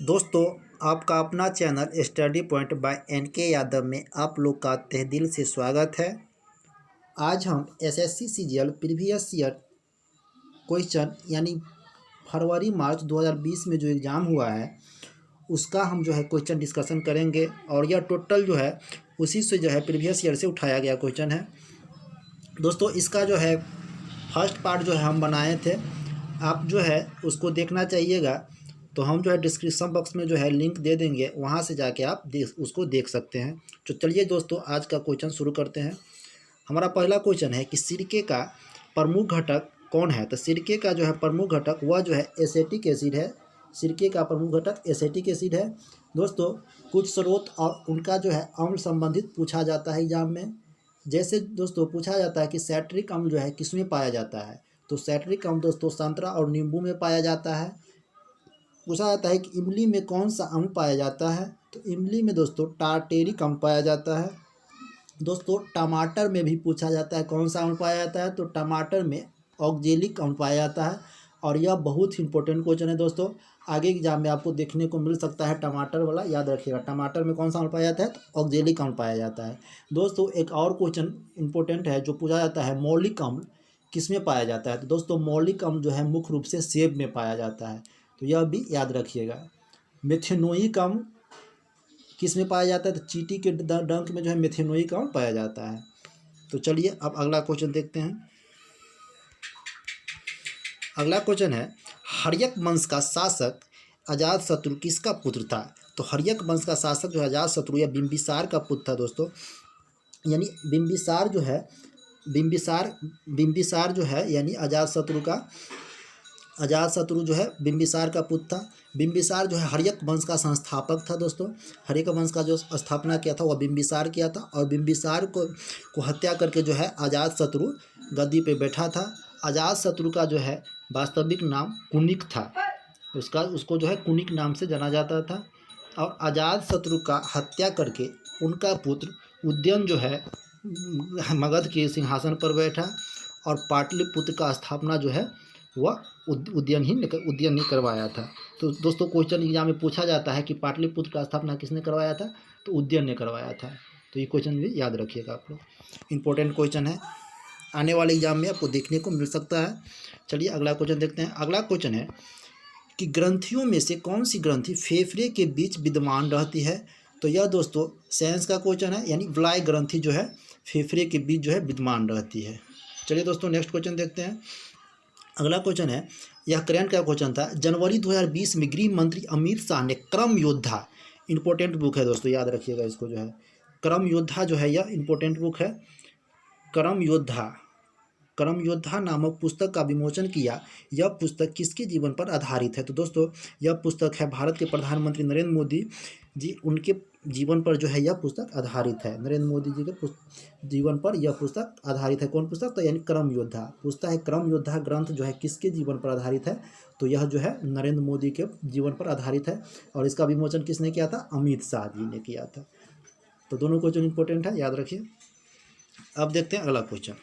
दोस्तों, आपका अपना channel study point by NK. Yadav में आप लोग का तहे दिल से स्वागत है। आज हम SSC CGL previous year question यानी फरवरी मार्च 2020 में जो एग्ज़ाम हुआ है उसका हम जो है क्वेश्चन डिस्कशन करेंगे और यह टोटल जो है उसी से जो है प्रीवियस ईयर से उठाया गया क्वेश्चन है। दोस्तों, इसका जो है फर्स्ट पार्ट जो है हम बनाए थे, आप जो है उसको देखना चाहिएगा। तो हम जो है डिस्क्रिप्शन बॉक्स में जो है लिंक दे देंगे, वहाँ से जाके आप उसको देख सकते हैं। तो चलिए दोस्तों, आज का क्वेश्चन शुरू करते हैं। हमारा पहला क्वेश्चन है कि सिरके का प्रमुख घटक कौन है। तो सिरके का जो है प्रमुख घटक वह जो है एसिटिक एसिड है। सिरके का प्रमुख घटक एसिटिक एसिड है। दोस्तों, कुछ स्रोत और उनका जो है अम्ल संबंधित पूछा जाता है एग्जाम में। जैसे दोस्तों पूछा जाता है कि सैट्रिक अम्ल जो है किसमें पाया जाता है। तो सैट्रिक अम्ल दोस्तों संतरा और नींबू में पाया जाता है। पूछा जाता है कि इमली में कौन सा अम्ल पाया जाता है। तो इमली में दोस्तों टार्टेरिक अम्ल पाया जाता है। दोस्तों, टमाटर में भी पूछा जाता है कौन सा अम्ल पाया जाता है। तो टमाटर में ऑक्जेलिक अम्ल पाया जाता है। और यह बहुत ही इंपॉर्टेंट क्वेश्चन है दोस्तों, आगे एग्जाम में आपको देखने को मिल सकता है। टमाटर वाला याद रखिएगा, टमाटर में कौन सा अम्ल पाया जाता है। तो ऑक्जेलिक अम्ल पाया जाता है। दोस्तों, एक और क्वेश्चन इंपॉर्टेंट है जो पूछा जाता है मौलिक अम्ल किसमें पाया जाता है। तो दोस्तों, मौलिक अम्ल जो है मुख्य रूप से सेब में पाया जाता है, तो यह भी याद रखिएगा। मेथेनोइक अम्ल किस में पाया जाता है। तो चींटी के डंक में जो है मेथेनोइक अम्ल पाया जाता है। तो चलिए अब अगला क्वेश्चन देखते हैं। अगला क्वेश्चन है, हर्यक वंश का शासक अजातशत्रु किसका पुत्र था। तो हर्यक वंश का शासक जो है अजातशत्रु या बिंबिसार का पुत्र था दोस्तों। यानी बिंबिसार जो है यानी अजातशत्रु जो है बिंबिसार का पुत्र था। बिंबिसार जो है हर्यक वंश का संस्थापक था दोस्तों। हर्यक वंश का जो स्थापना किया था वह बिंबिसार किया था। और बिंबिसार को हत्या करके जो है अजातशत्रु गद्दी पे बैठा था। अजातशत्रु का जो है वास्तविक नाम कुनिक था। उसको जो है कुनिक नाम से जाना जाता था। और अजातशत्रु का हत्या करके उनका पुत्र उदयन जो है मगध के सिंहासन पर बैठा। और पाटलिपुत्र का स्थापना जो है वह उदयन ही करवाया था। तो दोस्तों, क्वेश्चन एग्जाम में पूछा जाता है कि पाटलिपुत्र का स्थापना किसने करवाया था। तो उदयन ने करवाया था। तो ये क्वेश्चन भी याद रखिएगा आप लोग, इंपॉर्टेंट क्वेश्चन है, आने वाले एग्जाम में आपको देखने को मिल सकता है। चलिए अगला क्वेश्चन देखते हैं। अगला क्वेश्चन है कि ग्रंथियों में से कौन सी ग्रंथि फेफड़े के बीच विद्यमान रहती है। तो यह दोस्तों साइंस का क्वेश्चन है, यानी ब्लाई ग्रंथि जो है फेफड़े के बीच जो है विद्यमान रहती है। चलिए दोस्तों नेक्स्ट क्वेश्चन देखते हैं। अगला क्वेश्चन है, यह करंट का क्वेश्चन था। जनवरी 2020 में गृह मंत्री अमित शाह ने क्रम योद्धा, इंपॉर्टेंट बुक है दोस्तों, याद रखिएगा इसको जो है। क्रम योद्धा जो है यह इंपॉर्टेंट बुक है। क्रम योद्धा नामक पुस्तक का विमोचन किया। यह पुस्तक किसके जीवन पर आधारित है। तो दोस्तों, यह पुस्तक है भारत के प्रधानमंत्री नरेंद्र मोदी जी, उनके जीवन पर जो है यह पुस्तक आधारित है। नरेंद्र मोदी जी के जीवन पर यह पुस्तक आधारित है। कौन पुस्तक। तो यानी क्रम योद्धा पूछता है, क्रम योद्धा ग्रंथ जो है किसके जीवन पर आधारित है। तो यह जो है नरेंद्र मोदी के जीवन पर आधारित है। और इसका विमोचन किसने किया था। अमित शाह जी ने किया था। तो दोनों क्वेश्चन इंपॉर्टेंट है, याद रखिए। अब देखते हैं अगला क्वेश्चन।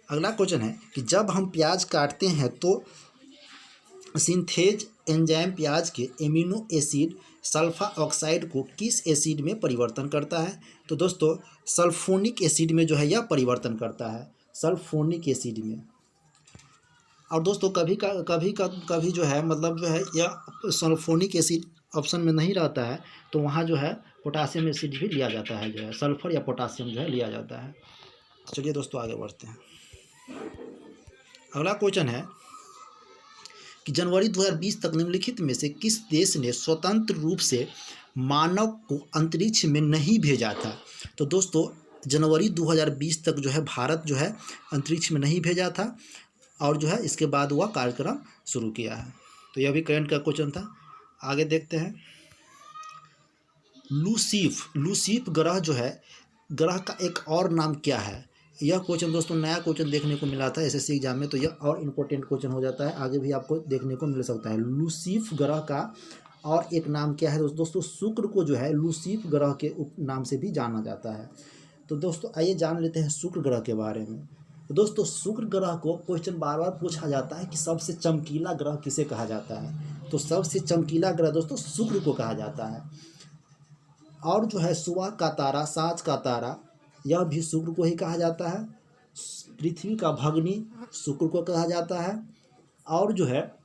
अगला क्वेश्चन है कि जब हम प्याज काटते हैं तो सिंथेज एंजाइम प्याज के एमिनो एसिड सल्फा ऑक्साइड को किस एसिड में परिवर्तन करता है। तो दोस्तों, सल्फोनिक एसिड में जो है यह परिवर्तन करता है, सल्फोनिक एसिड में। और दोस्तों कभी जो है मतलब जो है यह सल्फोनिक एसिड ऑप्शन में नहीं रहता है, तो वहाँ जो है पोटासियम एसिड भी लिया जाता है, जो है सल्फर या पोटासियम जो है लिया जाता है। चलिए दोस्तों आगे बढ़ते हैं। अगला क्वेश्चन है कि जनवरी 2020 तक निम्नलिखित में से किस देश ने स्वतंत्र रूप से मानव को अंतरिक्ष में नहीं भेजा था। तो दोस्तों, जनवरी 2020 तक जो है भारत जो है अंतरिक्ष में नहीं भेजा था। और जो है इसके बाद वह कार्यक्रम शुरू किया है। तो यह भी करंट का क्वेश्चन था। आगे देखते हैं। लूसीफ ग्रह जो है, ग्रह का एक और नाम क्या है। यह क्वेश्चन दोस्तों नया क्वेश्चन देखने को मिला था एसएससी एग्जाम में, तो यह और इम्पोर्टेंट क्वेश्चन हो जाता है, आगे भी आपको देखने को मिल सकता है। लूसीफ ग्रह का और एक नाम क्या है दोस्तों। शुक्र को जो है लूसीफ ग्रह के उप नाम से भी जाना जाता है। तो दोस्तों आइए जान लेते हैं शुक्र ग्रह के बारे में। तो दोस्तों शुक्र ग्रह को क्वेश्चन बार बार पूछा जाता है कि सबसे चमकीला ग्रह किसे कहा जाता है, तो सबसे चमकीला ग्रह दोस्तों शुक्र को कहा जाता है। और जो है सुबह का तारा, सांझ का तारा, यह भी शुक्र को ही कहा जाता है। पृथ्वी का भग्नी शुक्र को कहा जाता है। और जो है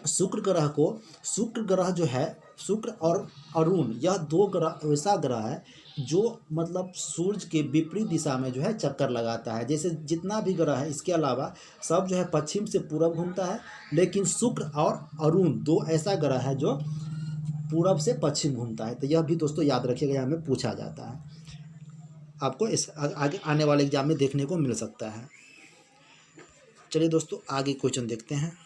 शुक्र ग्रह को, शुक्र ग्रह जो है, शुक्र और अरुण, यह दो ग्रह ऐसा ग्रह है जो मतलब सूर्य के विपरीत दिशा में जो है चक्कर लगाता है। जैसे जितना भी ग्रह है इसके अलावा सब जो है पश्चिम से पूरब घूमता है, लेकिन शुक्र और अरुण दो ऐसा ग्रह है जो पूरब से पश्चिम घूमता है। तो यह भी दोस्तों याद रखिएगा, यहाँ में पूछा जाता है, आपको इस आगे आने वाले एग्जाम में देखने को मिल सकता है। चलिए दोस्तों आगे क्वेश्चन देखते हैं।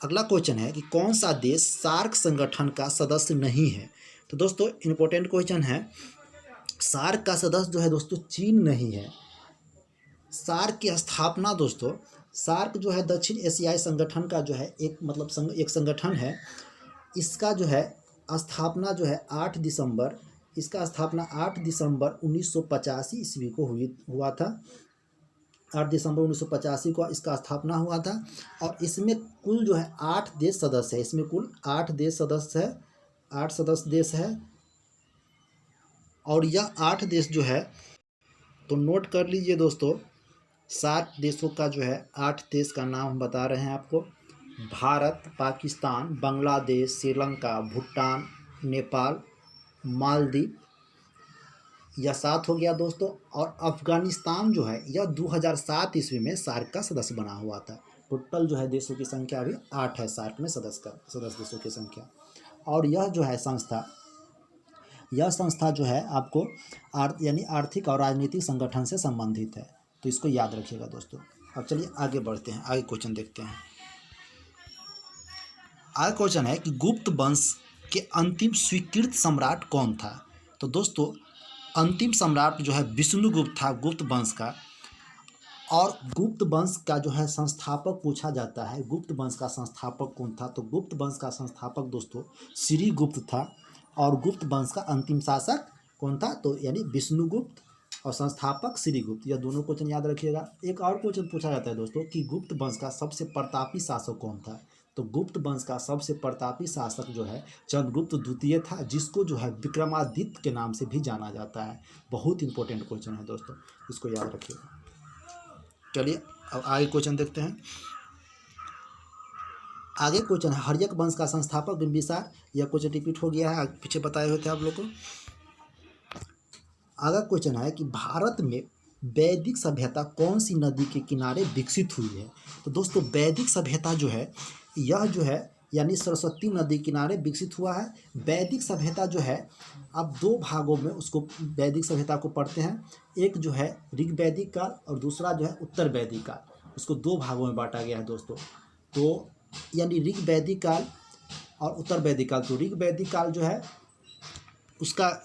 अगला क्वेश्चन है कि कौन सा देश सार्क संगठन का सदस्य नहीं है। तो दोस्तों इम्पोर्टेंट क्वेश्चन है। सार्क का सदस्य जो है दोस्तों चीन नहीं है। सार्क की स्थापना दोस्तों, सार्क जो है दक्षिण एशियाई संगठन का जो है एक मतलब एक संगठन है। इसका जो है स्थापना जो है 8 दिसंबर, इसका स्थापना 8 दिसंबर 1985 ईस्वी को हुआ था। 8 दिसंबर 1985 को इसका स्थापना हुआ था। और इसमें कुल जो है 8 देश सदस्य है। इसमें कुल 8 देश सदस्य है, 8 सदस्य देश है। और यह 8 देश जो है, तो नोट कर लीजिए दोस्तों, 7 देशों का जो है 8 देश का नाम हम बता रहे हैं आपको। भारत, पाकिस्तान, बांग्लादेश, श्रीलंका, भूटान, नेपाल, मालदीव, यह 7 हो गया दोस्तों। और अफगानिस्तान जो है यह 2007 ईस्वी में सार्क का सदस्य बना हुआ था। टोटल जो है देशों की संख्या अभी 8 है सार्क में सदस्य देशों की संख्या। और यह जो है संस्था जो है आपको यानी आर्थिक और राजनीतिक संगठन से संबंधित है। तो इसको याद रखिएगा दोस्तों। अब चलिए आगे बढ़ते हैं, आगे क्वेश्चन देखते हैं। आगे क्वेश्चन है कि गुप्त वंश के अंतिम स्वीकृत सम्राट कौन था। तो दोस्तों अंतिम सम्राट जो है विष्णुगुप्त था गुप्त वंश का। और गुप्त वंश का जो है संस्थापक पूछा जाता है, गुप्त वंश का संस्थापक कौन था। तो गुप्त वंश का संस्थापक दोस्तों श्रीगुप्त था। और गुप्त वंश का अंतिम शासक कौन था, तो यानी विष्णुगुप्त, और संस्थापक श्रीगुप्त। यह दोनों क्वेश्चन याद रखिएगा। एक और क्वेश्चन पूछा जाता है दोस्तों कि गुप्त वंश का सबसे प्रतापी शासक कौन था। तो गुप्त वंश का सबसे प्रतापी शासक जो है चंद्रगुप्त द्वितीय था, जिसको जो है विक्रमादित्य के नाम से भी जाना जाता है। बहुत इंपॉर्टेंट क्वेश्चन है दोस्तों, इसको याद रखिएगा। चलिए अब आगे क्वेश्चन देखते हैं। आगे क्वेश्चन है हर्यक वंश का संस्थापक बिंबिसार। यह क्वेश्चन रिपीट हो गया है, पीछे बताए हुए थे आप लोग को। आगे क्वेश्चन है कि भारत में वैदिक सभ्यता कौन सी नदी के किनारे विकसित हुई है। तो दोस्तों वैदिक सभ्यता जो है यह जो है यानी सरस्वती नदी किनारे विकसित हुआ है। वैदिक सभ्यता जो है अब 2 भागों में उसको वैदिक सभ्यता को पढ़ते हैं। एक जो है ऋग वैदिक काल और दूसरा जो है उत्तर वैदिक काल। उसको 2 भागों में बांटा गया है दोस्तों। तो यानी ऋग वैदिक काल और उत्तर वैदिक काल। तो ऋग वैदिक काल जो है उसका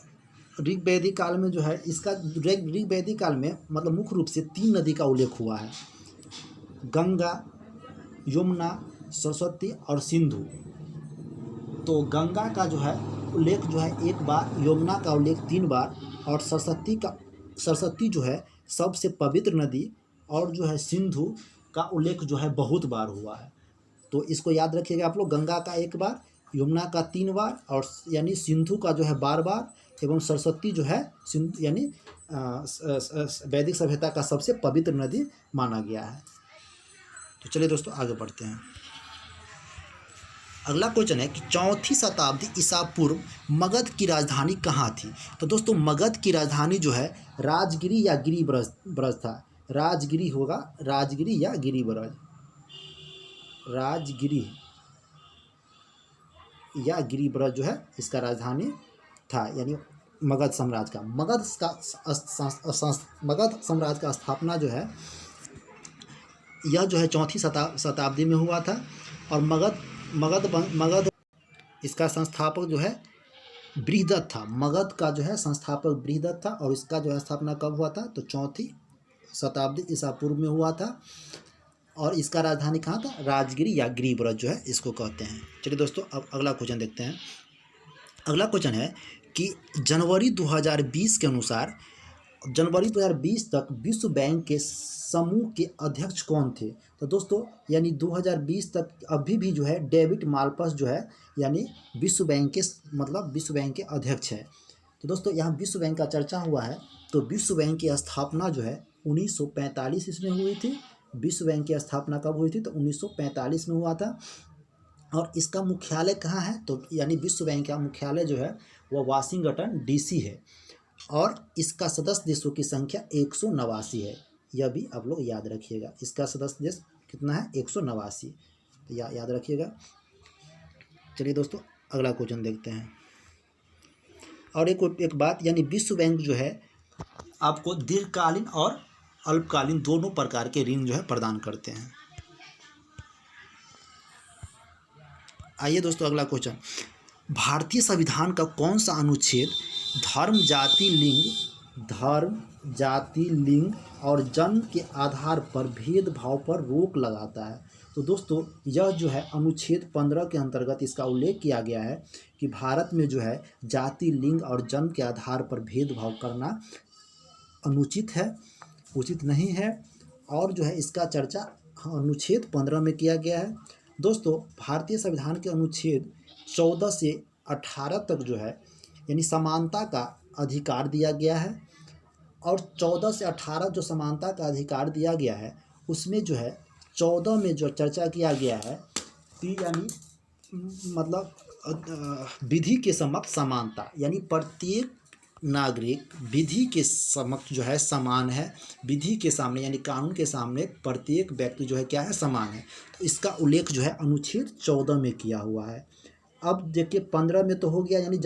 ऋग वैदिक काल में जो है इसका ऋग वैदिक काल में मतलब मुख्य रूप से 3 नदी का उल्लेख हुआ है, गंगा, यमुना, सरस्वती और सिंधु। तो गंगा का जो है उल्लेख जो है 1 बार, यमुना का उल्लेख 3 बार और सरस्वती जो है सबसे पवित्र नदी और जो है सिंधु का उल्लेख जो है बहुत बार हुआ है। तो इसको याद रखिएगा आप लोग, गंगा का 1 बार, यमुना का 3 बार और यानी सिंधु का जो है 12 बार एवं सरस्वती जो है सिंधु यानी वैदिक सभ्यता का सबसे पवित्र नदी माना गया है। तो चलिए दोस्तों आगे बढ़ते हैं। अगला क्वेश्चन है कि 4वीं शताब्दी ईसा पूर्व मगध की राजधानी कहाँ थी। तो दोस्तों मगध की राजधानी जो है राजगिरी या गिरिब्रज था। राजगिरी होगा, राजगिरी या गिरिब्रज, राजगिरी या गिरिब्रज जो है इसका राजधानी था, यानी मगध साम्राज्य का। मगध साम्राज्य का स्थापना जो है यह जो है 4वीं शताब्दी में हुआ था। और मगध इसका संस्थापक जो है बृहदत्त था। मगध का जो है संस्थापक बृहदत्त था और इसका जो है स्थापना कब हुआ था, तो 4वीं शताब्दी ईसा पूर्व में हुआ था। और इसका राजधानी कहाँ था, राजगिरी या गिरिब्रज जो है इसको कहते हैं। चलिए दोस्तों अब अगला क्वेश्चन देखते हैं। अगला क्वेश्चन है कि जनवरी 2020 के अनुसार जनवरी 2020 तक विश्व बैंक के समूह के अध्यक्ष कौन थे? तो दोस्तों यानी 2020 तक अभी भी जो है डेविड माल्पस जो है यानी विश्व बैंक के मतलब विश्व बैंक के अध्यक्ष है। तो दोस्तों यहाँ विश्व बैंक का चर्चा हुआ है, तो विश्व बैंक की स्थापना जो है 1945 ईस्वी में हुई थी। विश्व बैंक की स्थापना कब हुई थी? तो 1945 में हुआ था। और इसका मुख्यालय कहाँ है? तो यानी विश्व बैंक का मुख्यालय जो है वह वाशिंगटन डीसी है। और इसका सदस्य देशों की संख्या 189 है। यह भी आप लोग याद रखिएगा, इसका सदस्य देश कितना है? 189। तो याद रखिएगा। चलिए दोस्तों अगला क्वेश्चन देखते हैं। और एक बात, यानी विश्व बैंक जो है आपको दीर्घकालीन और अल्पकालीन दोनों प्रकार के ऋण जो है प्रदान करते हैं। आइए दोस्तों अगला क्वेश्चन, भारतीय संविधान का कौन सा अनुच्छेद धर्म, जाति, लिंग और जन्म के आधार पर भेदभाव पर रोक लगाता है? तो दोस्तों यह जो है अनुच्छेद 15 के अंतर्गत इसका उल्लेख किया गया है कि भारत में जो है जाति, लिंग और जन्म के आधार पर भेदभाव करना अनुचित है, उचित नहीं है। और जो है इसका चर्चा अनुच्छेद 15 में किया गया है। दोस्तों भारतीय संविधान के अनुच्छेद 14 से 18 तक जो है यानी समानता का अधिकार दिया गया है। और 14 से 18 जो समानता का अधिकार दिया गया है उसमें जो है 14 में जो चर्चा किया गया है कि यानी मतलब विधि के समक्ष समानता, यानी प्रत्येक नागरिक विधि के समक्ष जो है समान है। विधि के सामने यानी कानून के सामने प्रत्येक व्यक्ति जो है क्या है? समान है। तो इसका उल्लेख जो है अनुच्छेद 14 में किया हुआ है। अब देखिए 15 में तो हो गया यानी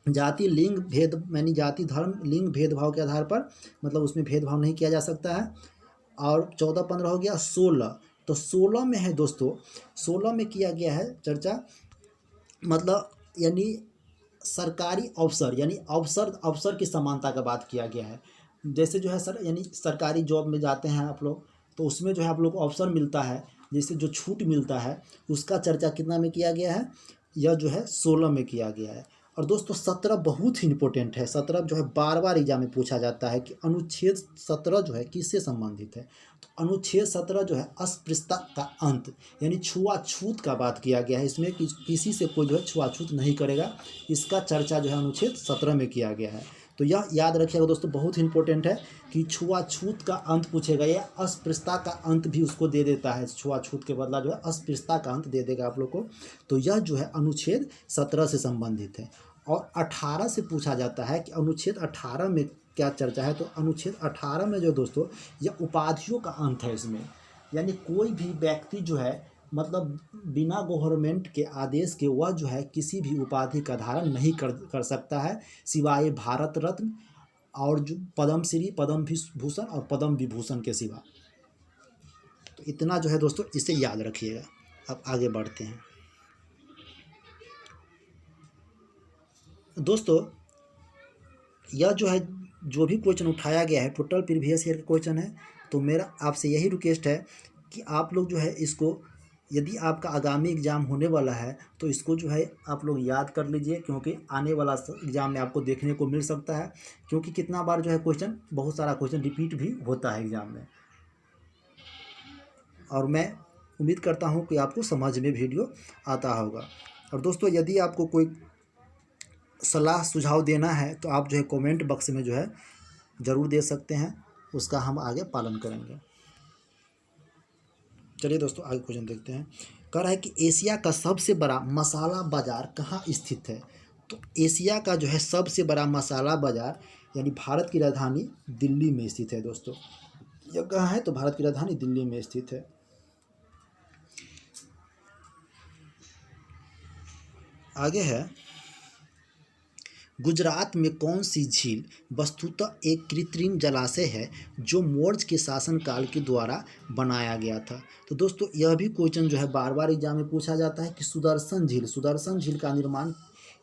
जाति लिंग भेद यानी जाति धर्म लिंग भेदभाव के आधार पर मतलब उसमें भेदभाव नहीं किया जा सकता है। और 14-15 हो गया 16। तो 16 में है दोस्तों, 16 में किया गया है चर्चा मतलब यानी सरकारी अवसर यानी अवसर की समानता का बात किया गया है। जैसे जो है सर यानी सरकारी जॉब में जाते हैं आप लोग तो उसमें जो है आप लोग को अवसर मिलता है, जैसे जो छूट मिलता है उसका चर्चा कितना में किया गया है? यह जो है 16 में किया गया है। और दोस्तों 17 बहुत ही इंपॉर्टेंट है। 17 जो है बार एग्जाम में पूछा जाता है कि अनुच्छेद 17 जो है किससे संबंधित है? तो अनुच्छेद 17 जो है अस्पृश्यता का अंत यानी छुआछूत का बात किया गया है इसमें कि किसी से कोई जो है छुआछूत नहीं करेगा। इसका चर्चा जो है अनुच्छेद 17 में किया गया है। तो यह याद रखिएगा दोस्तों, बहुत ही इंपॉर्टेंट है कि छुआछूत का अंत पूछेगा। यह अस्पृश्यता का अंत भी उसको दे देता है, छुआछूत के बदला जो है अस्पृश्यता का अंत दे देगा आप लोग को। तो यह जो है अनुच्छेद 17 से संबंधित है। और 18 से पूछा जाता है कि अनुच्छेद 18 में क्या चर्चा है? तो अनुच्छेद 18 में जो दोस्तों यह उपाधियों का अंत है। इसमें यानी कोई भी व्यक्ति जो है मतलब बिना गवर्नमेंट के आदेश के वह जो है किसी भी उपाधि का धारण नहीं कर सकता है सिवाय भारत रत्न और जो पद्मश्री, पद्म भूषण और पद्म विभूषण के सिवा। तो इतना जो है दोस्तों इसे याद रखिएगा। अब आगे बढ़ते हैं दोस्तों। यह जो है जो भी क्वेश्चन उठाया गया है टोटल प्रीवियस ईयर का क्वेश्चन है। तो मेरा आपसे यही रिक्वेस्ट है कि आप लोग जो है इसको, यदि आपका आगामी एग्ज़ाम होने वाला है तो इसको जो है आप लोग याद कर लीजिए, क्योंकि आने वाला एग्ज़ाम में आपको देखने को मिल सकता है। क्योंकि कितना बार जो है क्वेश्चन, बहुत सारा क्वेश्चन रिपीट भी होता है एग्ज़ाम में। और मैं उम्मीद करता हूँ कि आपको समझ में वीडियो आता होगा। और दोस्तों यदि आपको कोई सलाह सुझाव देना है तो आप जो है कमेंट बॉक्स में जो है ज़रूर दे सकते हैं, उसका हम आगे पालन करेंगे। चलिए दोस्तों आगे क्वेश्चन देखते हैं। कह रहा है कि एशिया का सबसे बड़ा मसाला बाज़ार कहाँ स्थित है? तो एशिया का जो है सबसे बड़ा मसाला बाज़ार यानी भारत की राजधानी दिल्ली में स्थित है दोस्तों। यह कहाँ है? तो भारत की राजधानी दिल्ली में स्थित है। आगे है, गुजरात में कौन सी झील वस्तुतः एक कृत्रिम जलाशय है जो मौर्य के शासनकाल के द्वारा बनाया गया था? तो दोस्तों यह भी क्वेश्चन जो है बार एग्जाम में पूछा जाता है कि सुदर्शन झील का निर्माण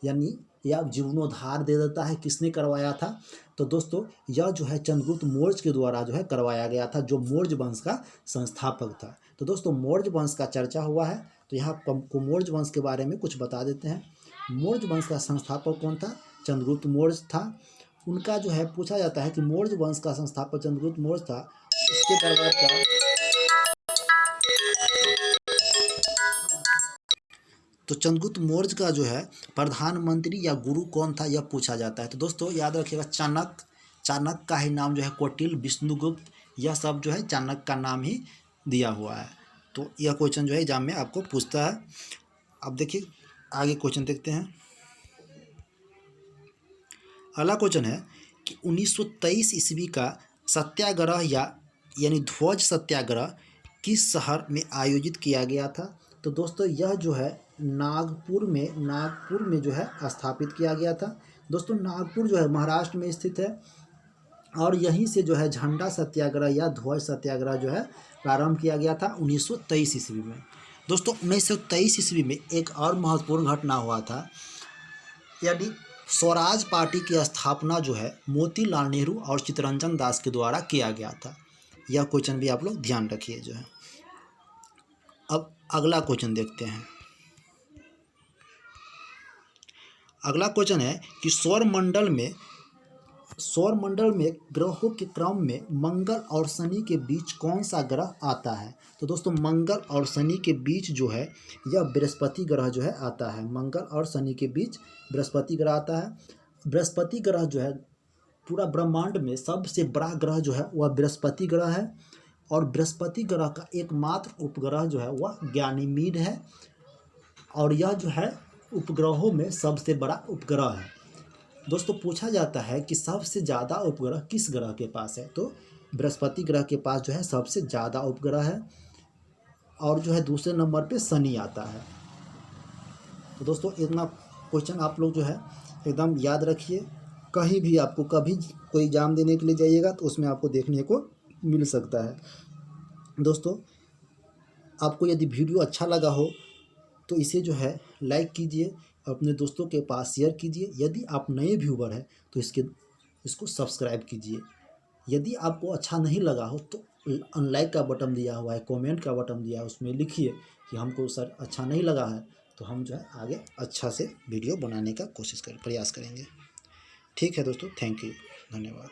यानी या जीर्णोद्धार दे देता है किसने करवाया था? तो दोस्तों यह जो है चंद्रगुप्त मौर्य के द्वारा जो है करवाया गया था, जो मौर्य वंश का संस्थापक था। तो दोस्तों मौर्य वंश का चर्चा हुआ है तो यहाँ आपको मौर्य वंश के बारे में कुछ बता देते हैं। मौर्य वंश का संस्थापक कौन था? चंद्रगुप्त मौर्य था। उनका जो है पूछा जाता है कि मौर्य वंश का संस्थापक चंद्रगुप्त मौर्य था, उसके दरबार का तो चंद्रगुप्त मौर्य का जो है प्रधानमंत्री या गुरु कौन था, यह पूछा जाता है। तो दोस्तों याद रखिएगा, चाणक्य, चाणक्य का ही नाम जो है कौटिल्य, विष्णुगुप्त, यह सब जो है चाणक्य का नाम ही दिया हुआ है। तो यह क्वेश्चन जो है एग्जाम में आपको पूछता है। अब देखिए आगे क्वेश्चन देखते हैं। अगला क्वेश्चन है कि 1923 ईस्वी का सत्याग्रह यानी ध्वज सत्याग्रह किस शहर में आयोजित किया गया था। तो दोस्तों यह जो है नागपुर में जो है स्थापित किया गया था। दोस्तों नागपुर जो है महाराष्ट्र में स्थित है और यहीं से जो है झंडा सत्याग्रह या ध्वज सत्याग्रह जो है प्रारंभ किया गया था 1923 ईस्वी में। दोस्तों 1923 ईस्वी में एक और महत्वपूर्ण घटना हुआ था, यानी स्वराज पार्टी की स्थापना जो है मोतीलाल नेहरू और चित्तरंजन दास के द्वारा किया गया था। यह क्वेश्चन भी आप लोग ध्यान रखिए जो है। अब अगला क्वेश्चन देखते हैं। अगला क्वेश्चन है कि सौरमंडल में ग्रहों के क्रम में मंगल और शनि के बीच कौन सा ग्रह आता है। तो दोस्तों मंगल और शनि के बीच जो है यह बृहस्पति ग्रह जो है आता है। मंगल और शनि के बीच बृहस्पति ग्रह आता है। बृहस्पति ग्रह जो है पूरा ब्रह्मांड में सबसे बड़ा ग्रह जो है वह बृहस्पति ग्रह है और बृहस्पति ग्रह का एकमात्र उपग्रह जो है वह गैनीमीड है और यह जो है उपग्रहों में सबसे बड़ा उपग्रह है। दोस्तों पूछा जाता है कि सबसे ज़्यादा उपग्रह किस ग्रह के पास है। तो बृहस्पति ग्रह के पास जो है सबसे ज़्यादा उपग्रह है और जो है दूसरे नंबर पे शनि आता है। तो दोस्तों इतना क्वेश्चन आप लोग जो है एकदम याद रखिए। कहीं भी आपको कभी कोई एग्जाम देने के लिए जाइएगा तो उसमें आपको देखने को मिल सकता है। दोस्तों आपको यदि वीडियो अच्छा लगा हो तो इसे जो है लाइक कीजिए, अपने दोस्तों के पास शेयर कीजिए। यदि आप नए व्यूवर हैं तो इसको सब्सक्राइब कीजिए। यदि आपको अच्छा नहीं लगा हो तो अनलाइक का बटन दिया हुआ है, कमेंट का बटन दिया है, उसमें लिखिए कि हमको सर अच्छा नहीं लगा है, तो हम जो है आगे अच्छा से वीडियो बनाने का प्रयास करेंगे। ठीक है दोस्तों, थैंक यू, धन्यवाद।